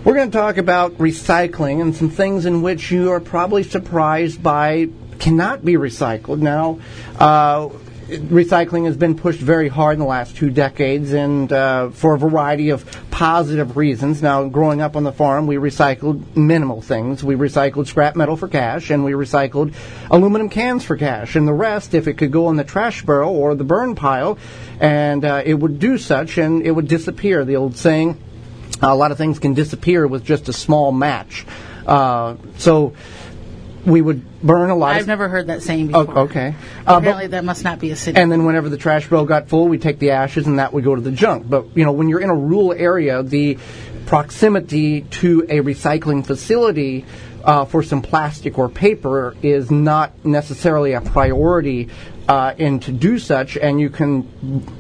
We're going to talk about recycling and some things in which you are probably surprised by cannot be recycled. Now, recycling has been pushed very hard in the last 2 decades, and for a variety of positive reasons. Now, growing up on the farm, we recycled minimal things. We recycled scrap metal for cash, and we recycled aluminum cans for cash. And the rest, if it could go in the trash barrel or the burn pile, and it would do such, and it would disappear. The old saying, a lot of things can disappear with just a small match. So we would burn a lot. I've never heard that saying before. Oh, okay. Apparently that must not be a city. And then whenever the trash barrel got full, we'd take the ashes and that would go to the junk. But, when you're in a rural area, the proximity to a recycling facility for some plastic or paper is not necessarily a priority and to do such, and you can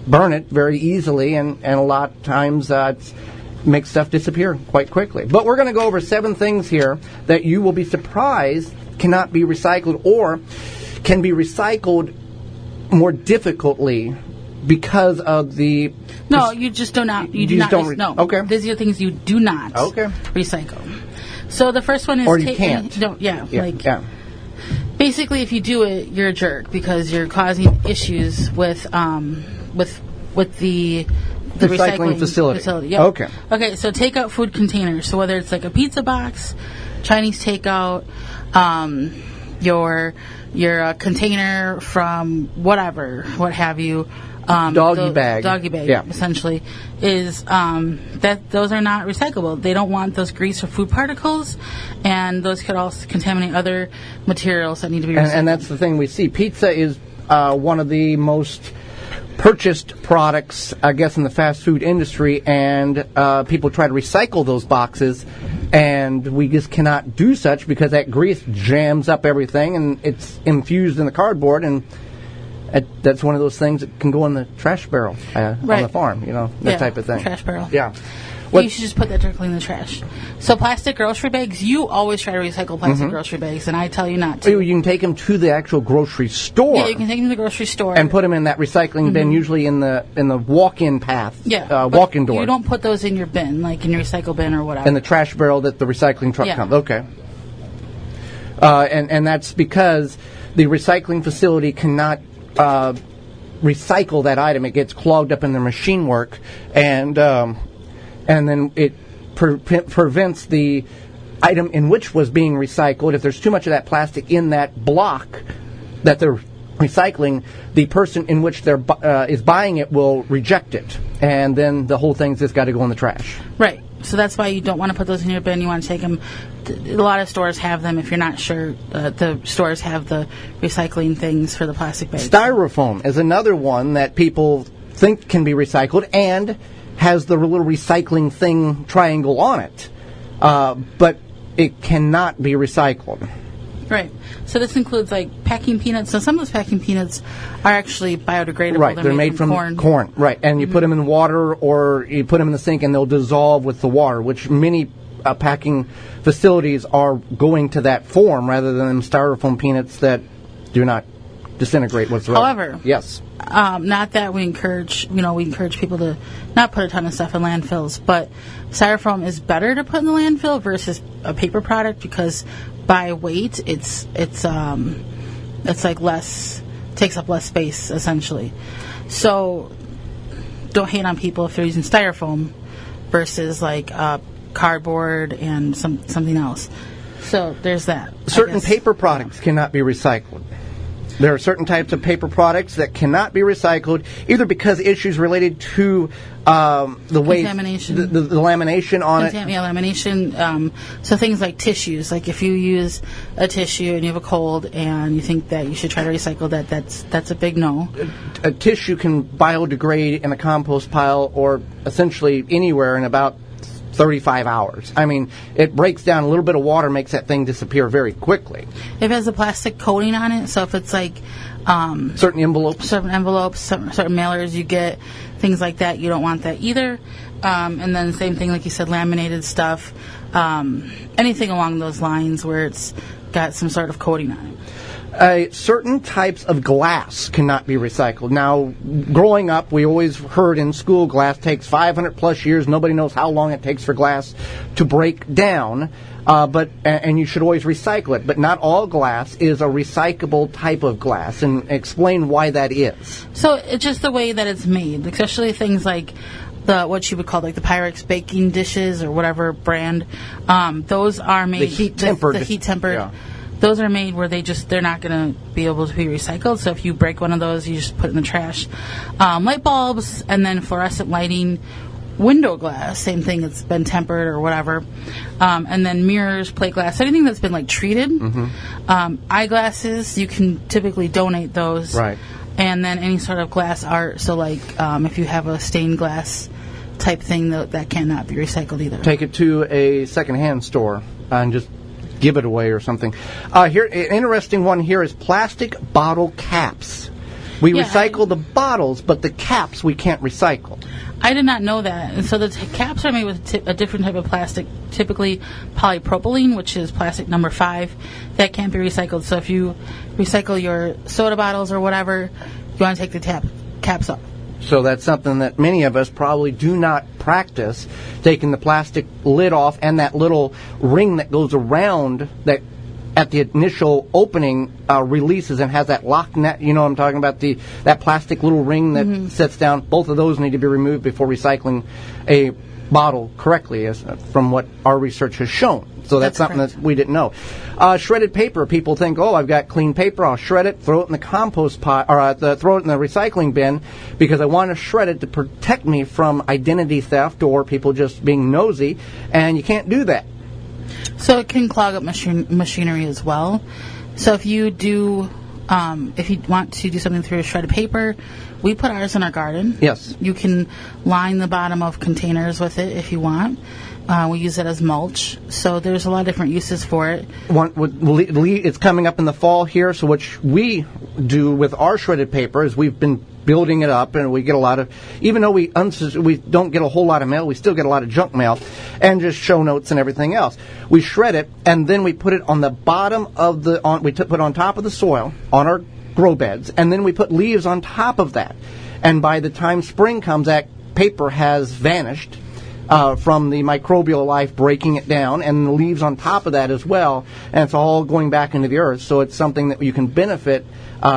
burn it very easily, and a lot of times makes stuff disappear quite quickly. But we're going to go over 7 things here that you will be surprised cannot be recycled or can be recycled more difficultly because of the... No, you just do not. You do not. No. Okay. These are things you do not recycle. So the first one is... Or you can't. Basically, if you do it, you're a jerk because you're causing issues with the recycling facility. Yep. Okay, so take out food containers. So whether it's like a pizza box, Chinese takeout, your container from whatever, what have you. Doggy bag, essentially, is that those are not recyclable. They don't want those grease or food particles, and those could also contaminate other materials that need to be recycled. And that's the thing we see. Pizza is one of the most purchased products, I guess, in the fast food industry, and people try to recycle those boxes, and we just cannot do such because that grease jams up everything, and it's infused in the cardboard, and that's one of those things that can go in the trash barrel on the farm, that type of thing. Trash barrel. Yeah. You should just put that directly in the trash. So plastic grocery bags, you always try to recycle plastic grocery bags, and I tell you not to. You can take them to the actual grocery store. Yeah, you can take them to the grocery store. And put them in that recycling bin, usually in the walk-in path. Yeah. Walk-in door. You don't put those in your bin, like in your recycle bin or whatever. In the trash barrel that the recycling truck comes. Okay. And that's because the recycling facility cannot recycle that item. It gets clogged up in their machine work, and then it prevents the item in which was being recycled. If there's too much of that plastic in that block that they're recycling, the person in which they're is buying it will reject it, and then the whole thing's just got to go in the trash. Right. So that's why you don't want to put those in your bin. You want to take them. A lot of stores have them. If you're not sure, the stores have the recycling things for the plastic bags. Styrofoam is another one that people think can be recycled and has the little recycling thing triangle on it, but it cannot be recycled. Right. So this includes like packing peanuts. So some of those packing peanuts are actually biodegradable. Right. They're made from corn. Right. And you put them in water or you put them in the sink and they'll dissolve with the water, which many packing facilities are going to that form rather than styrofoam peanuts that do not disintegrate whatsoever. However, yes. Not that we encourage people to not put a ton of stuff in landfills, but styrofoam is better to put in the landfill versus a paper product because by weight it's like takes up less space essentially. So don't hate on people if they're using styrofoam versus like cardboard and something else. So there's that. Certain paper products cannot be recycled. There are certain types of paper products that cannot be recycled, either because issues related to the way the lamination on it. Yeah, lamination. So things like tissues. Like if you use a tissue and you have a cold and you think that you should try to recycle that, that's a big no. A tissue can biodegrade in a compost pile or essentially anywhere in about 35 hours. I mean, it breaks down. A little bit of water makes that thing disappear very quickly. If it has a plastic coating on it, so if it's like certain envelopes, certain mailers you get, things like that, you don't want that either. And then same thing, like you said, laminated stuff, anything along those lines where it's got some sort of coating on it. Certain types of glass cannot be recycled. Now, growing up, we always heard in school glass takes 500 plus years. Nobody knows how long it takes for glass to break down. And you should always recycle it. But not all glass is a recyclable type of glass. And explain why that is. So it's just the way that it's made, especially things like what you would call like the Pyrex baking dishes or whatever brand. Those are made the heat tempered. Yeah. Those are made where they're not going to be able to be recycled. So if you break one of those, you just put it in the trash. Light bulbs and then fluorescent lighting, window glass, same thing. It's been tempered or whatever. And then mirrors, plate glass, anything that's been like treated. Mm-hmm. Eyeglasses, you can typically donate those. Right. And then any sort of glass art. So like if you have a stained glass type thing, that cannot be recycled either. Take it to a secondhand store and just give it away or something. Here, an interesting one here is plastic bottle caps. We recycle the bottles, but the caps we can't recycle. I did not know that. And so the caps are made with a different type of plastic, typically polypropylene, which is plastic number 5, that can't be recycled. So if you recycle your soda bottles or whatever, you want to take the caps off. So that's something that many of us probably do not practice, taking the plastic lid off and that little ring that goes around that at the initial opening releases and has that lock net. You know what I'm talking about, that plastic little ring that sits down. Both of those need to be removed before recycling a bottle correctly, from what our research has shown. So that's something correct. that we didn't know. Shredded paper. People think, I've got clean paper. I'll shred it, throw it in the compost pot, or throw it in the recycling bin because I want to shred it to protect me from identity theft or people just being nosy. And you can't do that. So it can clog up machinery as well. So if you if you want to do something through a shredded paper, we put ours in our garden. Yes. You can line the bottom of containers with it if you want. We use it as mulch. So there's a lot of different uses for it. It's coming up in the fall here, so what we do with our shredded paper is we've been building it up, and we get a lot of, even though we don't get a whole lot of mail, we still get a lot of junk mail and just show notes and everything else. We shred it, and then we put it on the bottom of put it on top of the soil on our grow beds, and then we put leaves on top of that. And by the time spring comes, that paper has vanished from the microbial life breaking it down, and the leaves on top of that as well, and it's all going back into the earth. So it's something that you can benefit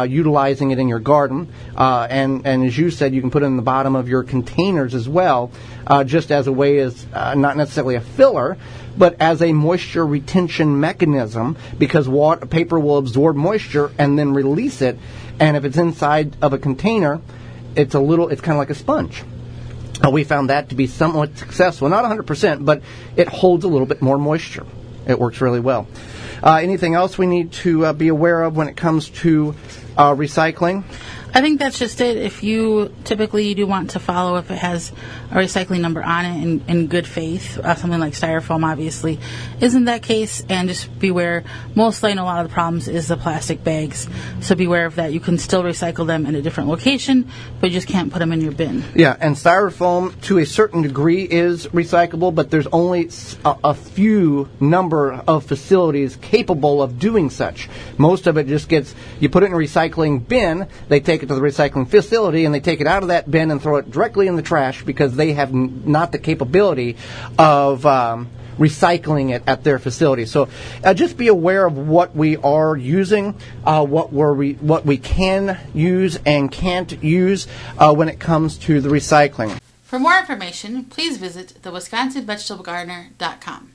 utilizing it in your garden, and as you said, you can put it in the bottom of your containers as well, just as a way, as not necessarily a filler, but as a moisture retention mechanism, because paper will absorb moisture and then release it, and if it's inside of a container, it's kind of like a sponge. We found that to be somewhat successful. Not 100%, but it holds a little bit more moisture. It works really well. Anything else we need to be aware of when it comes to recycling? I think that's just it. If you typically do want to follow if it has a recycling number on it in good faith, something like styrofoam obviously isn't that case, and just beware. Mostly, a lot of the problems is the plastic bags, so beware of that. You can still recycle them in a different location, but you just can't put them in your bin. Yeah, and styrofoam to a certain degree is recyclable, but there's only a few number of facilities capable of doing such. Most of it just you put it in a recycling bin, they take it to the recycling facility, and they take it out of that bin and throw it directly in the trash because they have not the capability of recycling it at their facility. So just be aware of what we are using, what we can use and can't use when it comes to the recycling. For more information, please visit thewisconsinvegetablegardener.com.